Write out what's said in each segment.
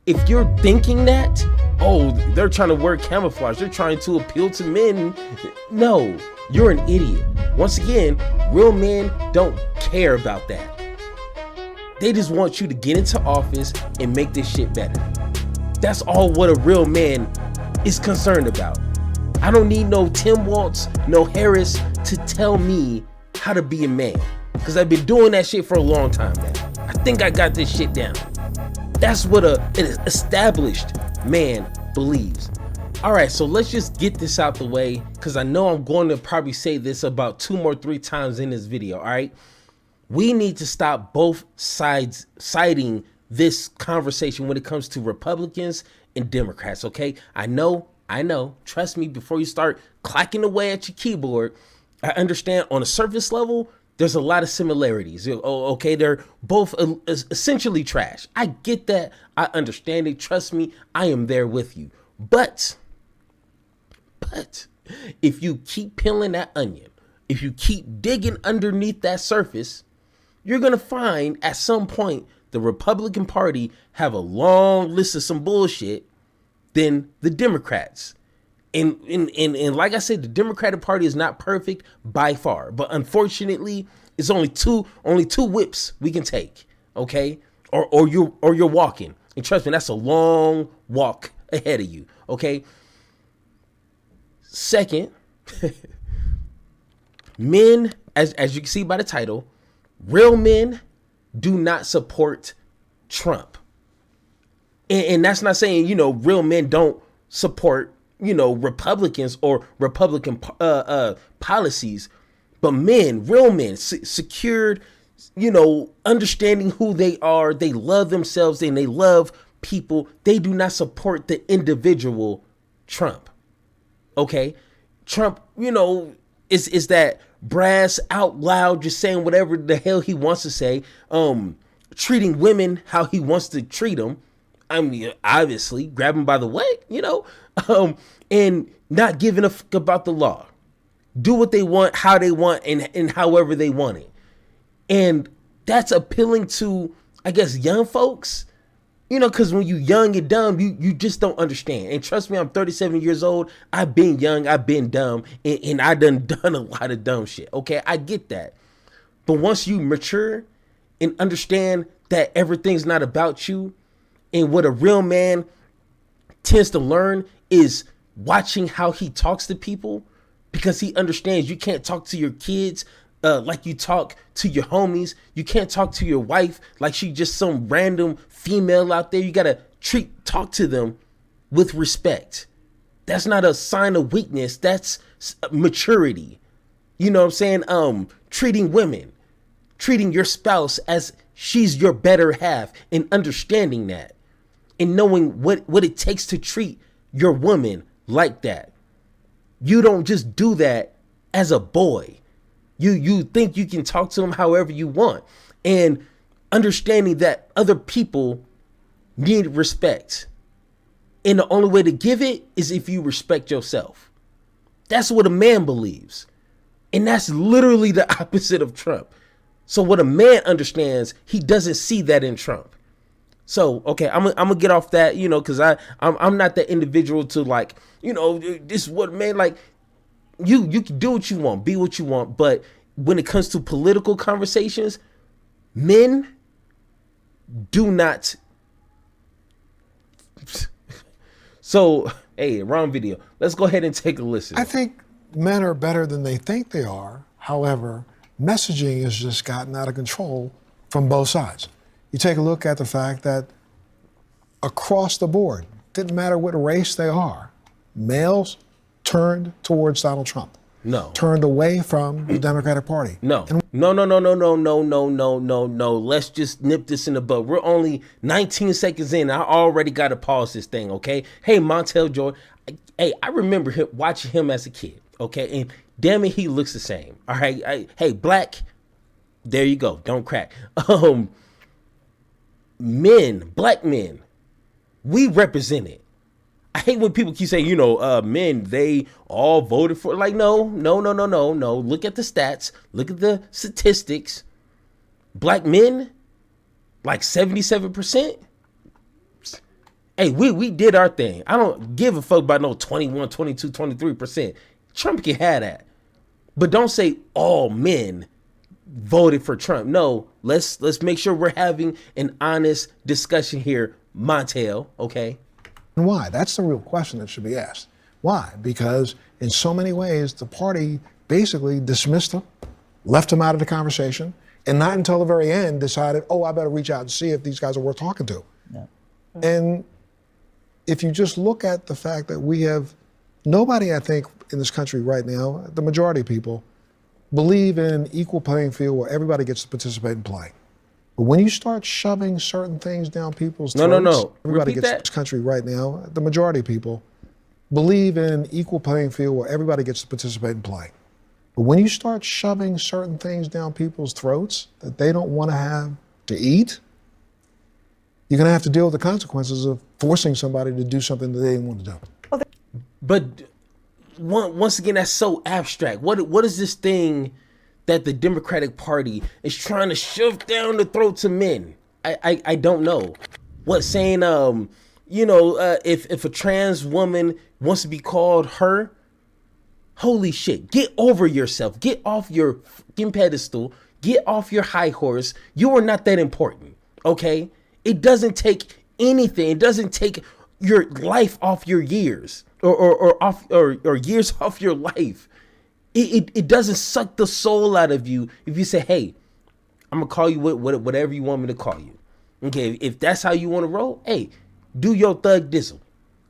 if you're thinking that, oh, they're trying to wear camouflage, they're trying to appeal to men, no, you're an idiot. Once again, real men don't care about that. They just want you to get into office and make this shit better. That's all what a real man is concerned about. I don't need no Tim Waltz, no Harris to tell me how to be a man, because I've been doing that shit for a long time now. I think I got this shit down. That's what an established man believes. All right, so let's just get this out the way, because I know I'm going to probably say this about 2 or 3 times in this video. All right, we need to stop both sides siding this conversation when it comes to Republicans and Democrats. Okay, I know, trust me, before you start clacking away at your keyboard, I understand on a surface level there's a lot of similarities. Okay, they're both essentially trash. I get that. I understand it. Trust me, I am there with you. But if you keep peeling that onion, if you keep digging underneath that surface, you're going to find at some point the Republican Party have a long list of some bullshit than the Democrats. And like I said, the Democratic Party is not perfect by far, but unfortunately, it's only two whips we can take, okay? Or you're walking, and trust me, that's a long walk ahead of you, okay? Second, men, as you can see by the title, real men do not support Trump, and that's not saying real men don't support Republicans or Republican policies, but real men, secured, understanding who they are, they love themselves and they love people. They do not support the individual Trump. Okay, Trump, is that brass out loud, just saying whatever the hell he wants to say, treating women how he wants to treat them. I mean, obviously, grab them by the way, and not giving a fuck about the law. Do what they want, how they want, and however they want it. And that's appealing to, I guess, young folks, because when you young and dumb, you just don't understand. And trust me, I'm 37 years old. I've been young, I've been dumb, and I done a lot of dumb shit. Okay, I get that. But once you mature and understand that everything's not about you, and what a real man tends to learn is watching how he talks to people, because he understands you can't talk to your kids like you talk to your homies. You can't talk to your wife like she just some random female out there. You gotta talk to them with respect. That's not a sign of weakness. That's maturity. You know what I'm saying? Treating women, treating your spouse as she's your better half, and understanding that, and knowing what it takes to treat your woman like that. You don't just do that as a boy. You think you can talk to them however you want, and understanding that other people need respect. And the only way to give it is if you respect yourself. That's what a man believes. And that's literally the opposite of Trump. So what a man understands, he doesn't see that in Trump. So, okay, I'm gonna get off that, because I'm not that individual to this is what man, like, you can do what you want, be what you want. But when it comes to political conversations, men do not. So, hey, wrong video. Let's go ahead and take a listen. I think men are better than they think they are. However, messaging has just gotten out of control from both sides. You take a look at the fact that across the board, didn't matter what race they are, males turned towards Donald Trump. No. Turned away from the Democratic Party. No. No. Let's just nip this in the bud. We're only 19 seconds in. I already got to pause this thing, okay? Hey, Montel Jordan. Hey, I remember watching him as a kid, okay? And damn it, he looks the same. All right. Hey, black. There you go. Don't crack. Black men, we represent it. I hate when people keep saying, men, they all voted for, like, no. Look at the stats. Look at the statistics. Black men, like 77%. Hey, we did our thing. I don't give a fuck about no 21, 22, 23%. Trump can have that. But don't say all men voted for Trump. No, let's make sure we're having an honest discussion here, Montel, okay? And why? That's the real question that should be asked. Why? Because in so many ways, the party basically dismissed him, left him out of the conversation, and not until the very end decided, oh, I better reach out and see if these guys are worth talking to. Yeah. And if you just look at the fact that we have nobody, I think, in this country right now, the majority of people, believe in an equal playing field where everybody gets to participate and play. But when you start shoving certain things down people's throats, everybody gets in this country right now, the majority of people believe in an equal playing field where everybody gets to participate and play. But when you start shoving certain things down people's throats that they don't want to have to eat, you're going to have to deal with the consequences of forcing somebody to do something that they didn't want to do. But once again, that's so abstract. What is this thing that the Democratic Party is trying to shove down the throats of men? I don't know. What, saying if a trans woman wants to be called her, holy shit, get over yourself. Get off your fucking pedestal. Get off your high horse. You are not that important, okay? It doesn't take anything. It doesn't take your life off your years or years off your life. It doesn't suck the soul out of you if you say, hey, I'm gonna call you whatever you want me to call you. Okay, if that's how you want to roll, hey, do your thug dizzle.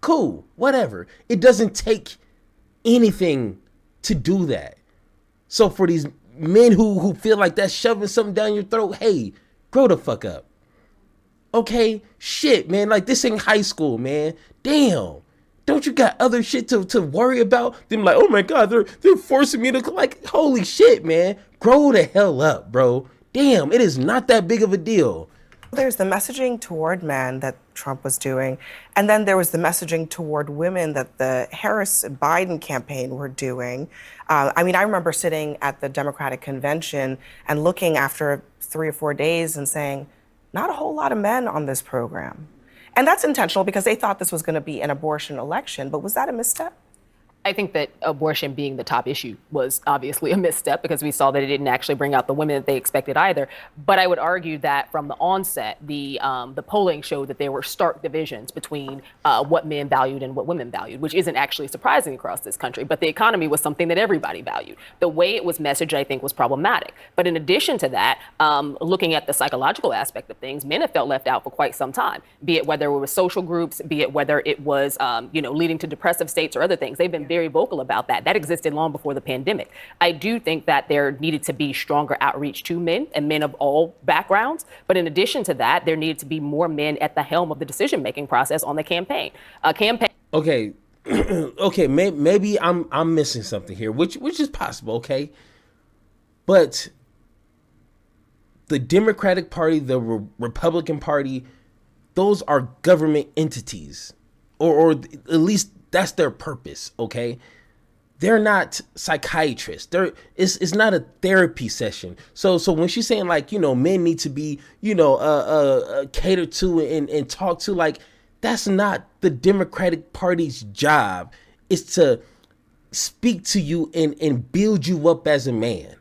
Cool, whatever. It doesn't take anything to do that. So for these men who feel like that's shoving something down your throat, hey, grow the fuck up. Okay, shit, man, like this ain't high school, man. Damn. Don't you got other shit to worry about? Them like, oh my God, they're forcing me to, like, holy shit, man. Grow the hell up, bro. Damn, it is not that big of a deal. There's the messaging toward men that Trump was doing, and then there was the messaging toward women that the Harris-Biden campaign were doing. I remember sitting at the Democratic convention and looking after 3 or 4 days and saying, not a whole lot of men on this program. And that's intentional because they thought this was going to be an abortion election, but was that a misstep? I think that abortion being the top issue was obviously a misstep because we saw that it didn't actually bring out the women that they expected either. But I would argue that from the onset, the polling showed that there were stark divisions between what men valued and what women valued, which isn't actually surprising across this country. But the economy was something that everybody valued. The way it was messaged, I think, was problematic. But in addition to that, looking at the psychological aspect of things, men have felt left out for quite some time, be it whether it was social groups, be it whether it was leading to depressive states or other things. They've been very vocal about that. That existed long before the pandemic. I do think that there needed to be stronger outreach to men and men of all backgrounds. But in addition to that, there needed to be more men at the helm of the decision-making process on the campaign. Okay, okay, maybe I'm missing something here, which is possible. Okay, but the Democratic Party, the Republican Party, those are government entities, or at least that's their purpose, okay? They're not psychiatrists. It's not a therapy session. So when she's saying, like, men need to be, catered to and talked to, like, that's not the Democratic Party's job. It's to speak to you and build you up as a man.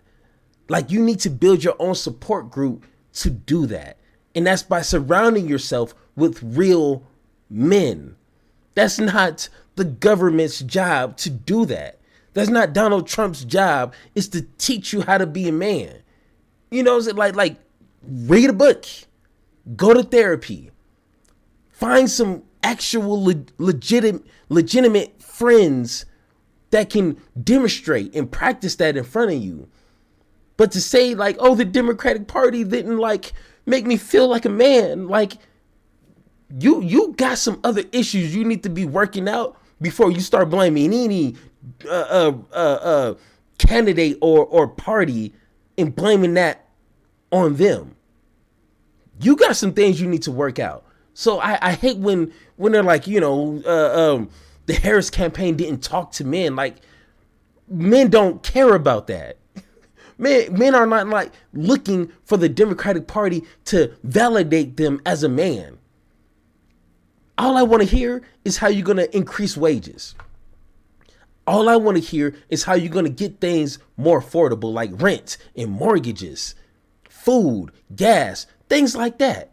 Like, you need to build your own support group to do that. And that's by surrounding yourself with real men. That's not the government's job to do that. That's not Donald Trump's job. It's to teach you how to be a man. Is it like read a book, go to therapy, find some actual legitimate friends that can demonstrate and practice that in front of you. But to say, like, oh, the Democratic Party didn't, like, make me feel like a man, like, you got some other issues you need to be working out before you start blaming any candidate or party and blaming that on them. You got some things you need to work out. So I hate when they're like, the Harris campaign didn't talk to men. Like, men don't care about that. Men are not, like, looking for the Democratic Party to validate them as a man. All I want to hear is how you're going to increase wages. All I want to hear is how you're going to get things more affordable, like rent and mortgages, food, gas, things like that.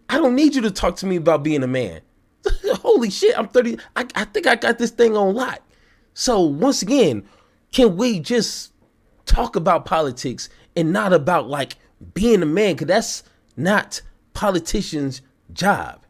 I don't need you to talk to me about being a man. Holy shit, I'm 30. I think I got this thing on lock. So once again, can we just talk about politics and not about like being a man? Because that's not politicians' job.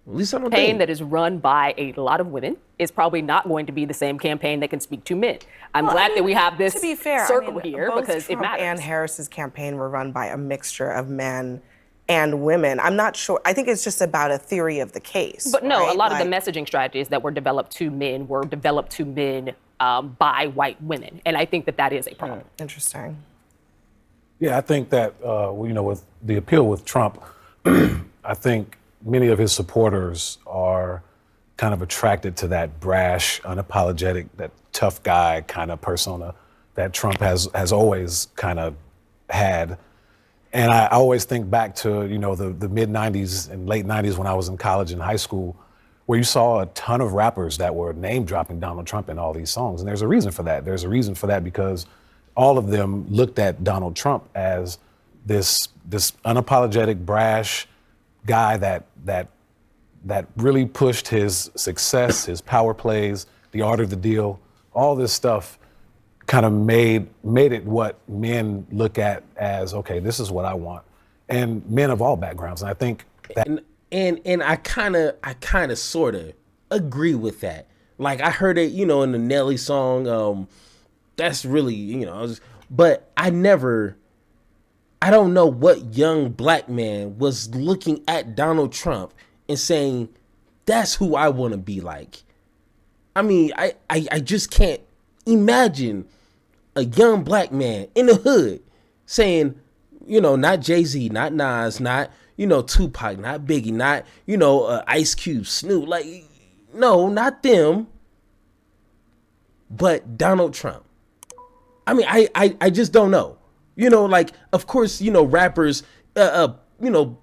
At least I don't Campaign think. that is run by a lot of women is probably not going to be the same campaign that can speak to men. I'm glad that we have this to be fair, circle here both because Trump it matters. and Harris's campaign were run by a mixture of men and women. I'm not sure. I think it's just about a theory of the case. But no, right? a lot of the messaging strategies that were developed to men by white women. And I think that that is a problem. Interesting. Yeah, I think that, with the appeal with Trump, I think many of his supporters are kind of attracted to that brash, unapologetic, that tough guy kind of persona that Trump has always kind of had. And I always think back to, the mid 90s and late 90s when I was in college and high school, where you saw a ton of rappers that were name dropping Donald Trump in all these songs. And there's a reason for that. There's a reason for that because all of them looked at Donald Trump as this unapologetic, brash guy that really pushed his success, his power plays, the art of the deal, all this stuff kind of made it what men look at as, okay, this is what I want. And men of all backgrounds. And I think that And I kind of sort of agree with that. Like I heard it, in the Nelly song. That's really, but I don't know what young black man was looking at Donald Trump and saying, that's who I want to be like. I mean, I just can't imagine a young black man in the hood saying, not Jay-Z, not Nas, not, Tupac, not Biggie, not, Ice Cube, Snoop. Like, no, not them, but Donald Trump. I mean, I just don't know. Like, of course, rappers,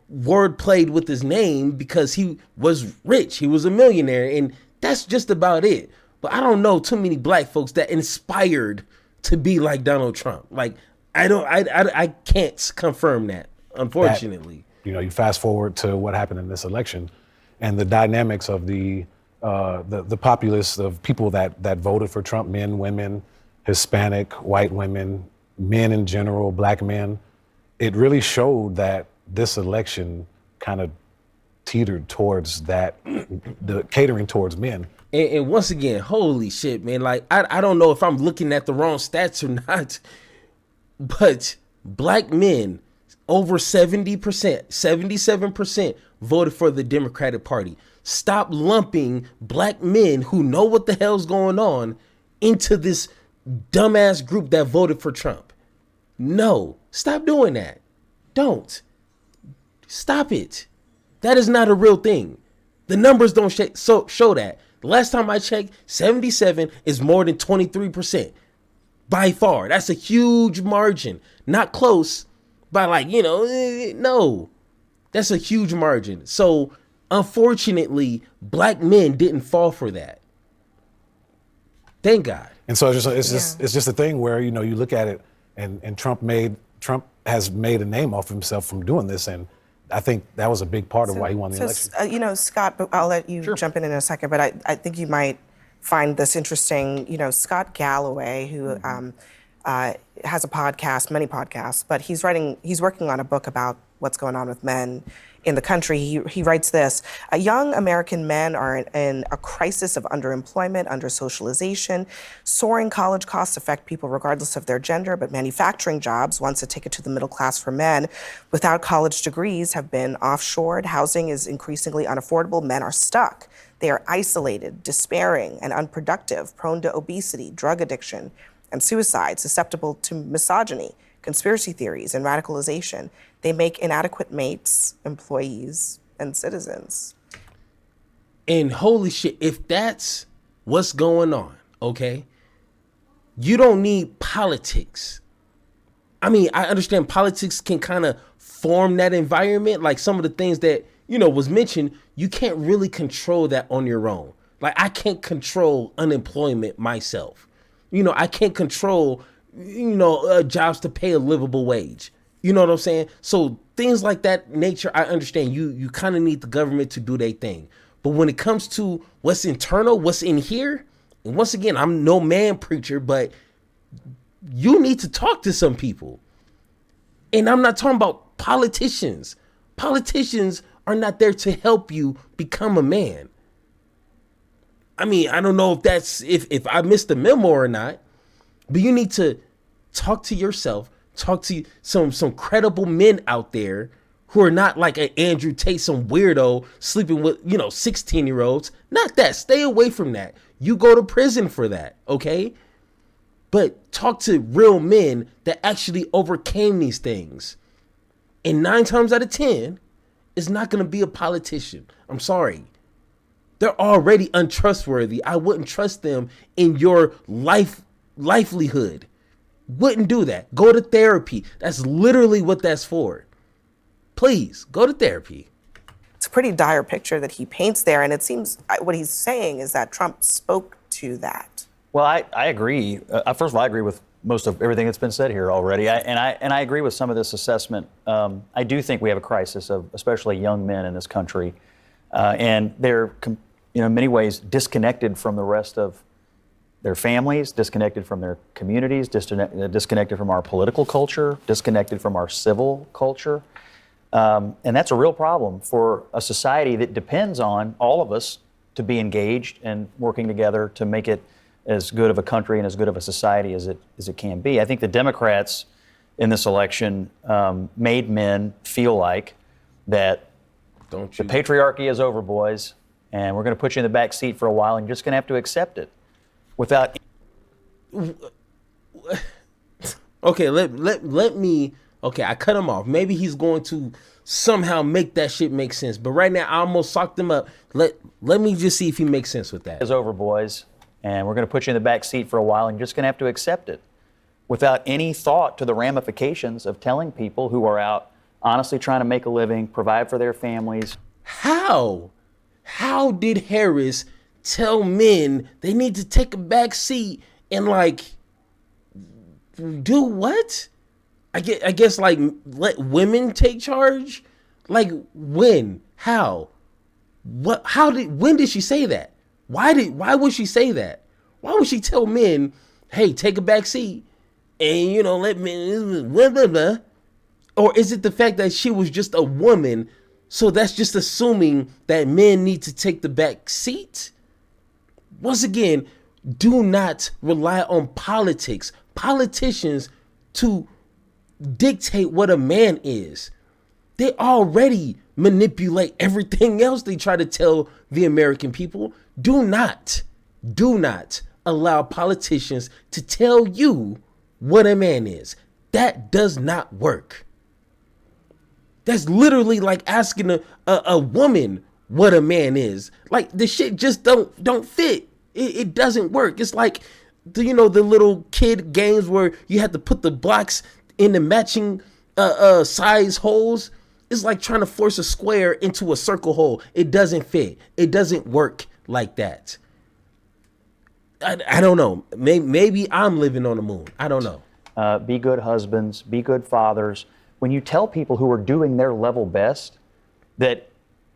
word played with his name because he was rich. He was a millionaire. And that's just about it. But I don't know too many black folks that inspired to be like Donald Trump. Like, I can't confirm that, unfortunately. You fast forward to what happened in this election and the dynamics of the populace of people that voted for Trump, men, women, Hispanic, white women, men in general, black men. It really showed that this election kind of teetered towards that, the catering towards men. And once again, holy shit, man. Like, I don't know if I'm looking at the wrong stats or not, but black men, over 70%, 77% voted for the Democratic Party. Stop lumping black men who know what the hell's going on into this dumbass group that voted for Trump. No, stop doing that. Don't. Stop it. That is not a real thing. The numbers don't show that. The last time I checked, 77 is more than 23%. By far. That's a huge margin. Not close, but no. That's a huge margin. So, unfortunately, black men didn't fall for that. Thank God. And so it's just a thing where, you look at it and Trump has made a name off himself from doing this. And I think that was a big part of why he won the election. Scott, I'll let you jump in a second, but I think you might find this interesting. Scott Galloway, who has a podcast, many podcasts, but he's working on a book about what's going on with men in the country. He writes this: young American men are in a crisis of underemployment, under-socialization. Soaring college costs affect people regardless of their gender, but manufacturing jobs, once a ticket to the middle class for men without college degrees, have been offshored. Housing is increasingly unaffordable. Men are stuck. They are isolated, despairing, and unproductive, prone to obesity, drug addiction, and suicide, susceptible to misogyny, conspiracy theories, and radicalization. They make inadequate mates, employees, and citizens. And holy shit, if that's what's going on, okay, you don't need politics. I mean, I understand politics can kind of form that environment, like some of the things that was mentioned, you can't really control that on your own. Like, I can't control unemployment myself. I can't control, jobs to pay a livable wage. You know what I'm saying? So things like that nature, I understand. You kind of need the government to do their thing. But when it comes to what's internal, what's in here, and once again, I'm no man preacher, but you need to talk to some people. And I'm not talking about politicians. Politicians are not there to help you become a man. I mean, I don't know if that's if I missed the memo or not, but you need to talk to yourself, talk to some credible men out there who are not like an Andrew Tate, some weirdo sleeping with, 16-year-olds. Not that. Stay away from that. You go to prison for that, okay? But talk to real men that actually overcame these things. And 9 times out of 10, it's not going to be a politician. I'm sorry. They're already untrustworthy. I wouldn't trust them in your livelihood. Wouldn't do that. Go to therapy. That's literally what that's for. Please, go to therapy. It's a pretty dire picture that he paints there, and it seems what he's saying is that Trump spoke to that. Well, I agree. First of all, I agree with most of everything that's been said here already, and I agree with some of this assessment. I do think we have a crisis of especially young men in this country, and they're in many ways disconnected from the rest of their families, disconnected from their communities, disconnected from our political culture, disconnected from our civil culture. And that's a real problem for a society that depends on all of us to be engaged and working together to make it as good of a country and as good of a society as it can be. I think the Democrats in this election made men feel like that the patriarchy is over, boys, and we're going to put you in the back seat for a while, and you're just going to have to accept it without. Okay, let me. Okay, I cut him off. Maybe he's going to somehow make that shit make sense. But right now, I almost socked him up. Let me just see if he makes sense with that. Is over, boys, and we're going to put you in the back seat for a while, and you're just going to have to accept it without any thought to the ramifications of telling people who are out honestly trying to make a living, provide for their families. How did Harris tell men they need to take a back seat and do what? I guess let women take charge? Like when? How? What? When did she say that? Why would she say that? Why would she tell men, hey, take a back seat and let men blah, blah, blah? Or is it the fact that she was just a woman, so that's just assuming that men need to take the back seat? Once again, do not rely on politicians to dictate what a man is. They already manipulate everything else they try to tell the American people. Do not allow politicians to tell you what a man is. That does not work. That's literally like asking a woman what a man is. Like, the shit just don't fit. It doesn't work. It's like the little kid games where you have to put the blocks in the matching size holes. It's like trying to force a square into a circle hole. It doesn't fit. It doesn't work like that. I don't know. Maybe I'm living on the moon. I don't know. Be good husbands. Be good fathers. When you tell people who are doing their level best that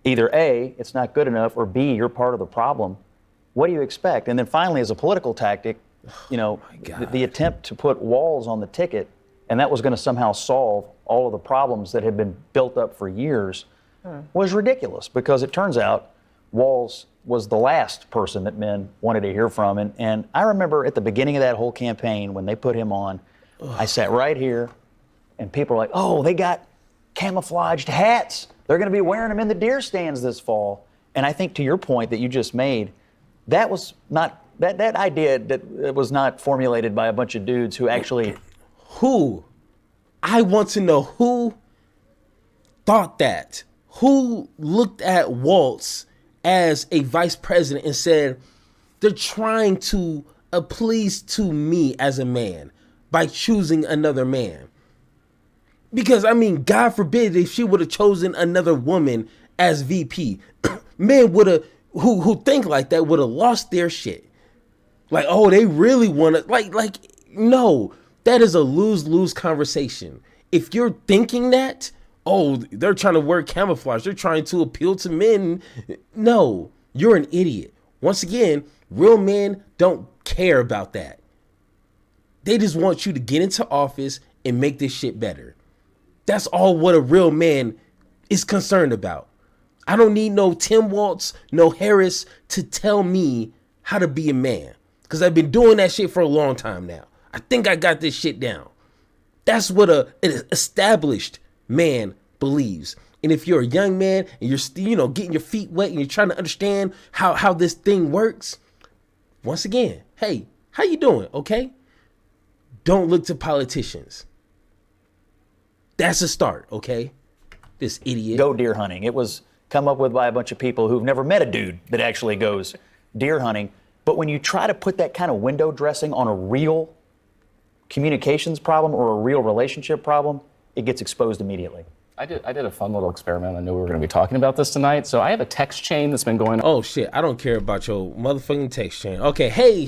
either A, it's not good enough, or B, you're part of the problem, what do you expect? And then finally, as a political tactic, the attempt to put walls on the ticket, and that was going to somehow solve all of the problems that had been built up for years, was ridiculous, because it turns out Walz was the last person that men wanted to hear from. And I remember at the beginning of that whole campaign, when they put him on, I sat right here, and people were like, oh, they got camouflaged hats. They're going to be wearing them in the deer stands this fall. And I think, to your point that you just made, that was not, that idea that was not formulated by a bunch of dudes who actually... Who? I want to know who thought that. Who looked at Walz as a vice president and said, they're trying to appease to me as a man by choosing another man. Because, I mean, God forbid if she would have chosen another woman as VP, men would have who think like that would have lost their shit. Like, oh, they really want to like no, that is a lose-lose conversation. If you're thinking that, oh, they're trying to wear camouflage, they're trying to appeal to men. No, you're an idiot. Once again, real men don't care about that. They just want you to get into office and make this shit better. That's all what a real man is concerned about. I don't need no Tim Waltz, no Harris to tell me how to be a man. Because I've been doing that shit for a long time now. I think I got this shit down. That's what an established man believes. And if you're a young man and you're still, getting your feet wet and you're trying to understand how this thing works, once again, hey, how you doing? Okay? Don't look to politicians. That's a start, okay? This idiot. Go deer hunting. It was come up with by a bunch of people who've never met a dude that actually goes deer hunting. But when you try to put that kind of window dressing on a real communications problem or a real relationship problem, it gets exposed immediately. I did a fun little experiment. I knew we were going to be talking about this tonight. So I have a text chain that's been going on. Oh shit, I don't care about your motherfucking text chain. Okay, hey,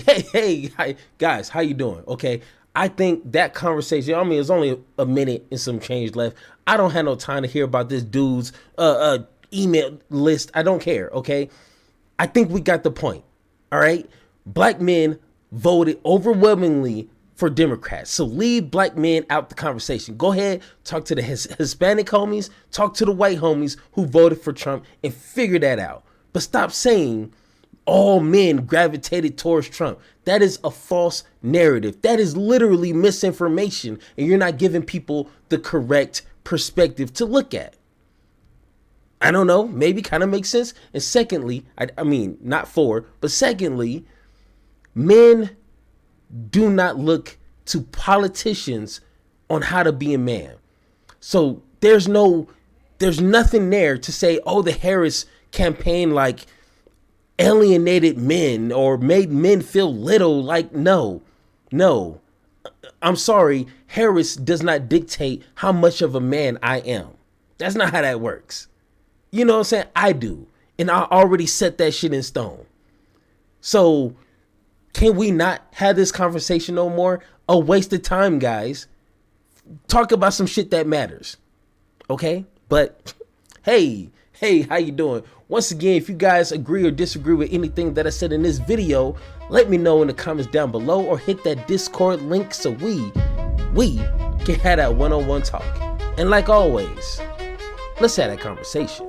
hi, guys, how you doing? Okay, I think that conversation, I mean, it's only a minute and some change left. I don't have no time to hear about this dude's email list. I don't care, okay? I think we got the point, all right? Black men voted overwhelmingly for Democrats. So leave black men out the conversation. Go ahead, talk to the Hispanic homies, talk to the white homies who voted for Trump and figure that out. But stop saying all men gravitated towards Trump. That is a false narrative. That is literally misinformation, and you're not giving people the correct perspective to look at. I don't know, maybe kind of makes sense. And secondly, I mean, not for, but secondly, men do not look to politicians on how to be a man. So there's nothing there to say, oh, the Harris campaign like alienated men or made men feel little. Like, no, I'm sorry. Harris does not dictate how much of a man I am. That's not how that works. You know what I'm saying? I do. And I already set that shit in stone. So can we not have this conversation no more? A waste of time, guys. Talk about some shit that matters. Okay? But hey, how you doing? Once again, if you guys agree or disagree with anything that I said in this video, let me know in the comments down below or hit that Discord link so we can have that one-on-one talk. And like always, let's have that conversation.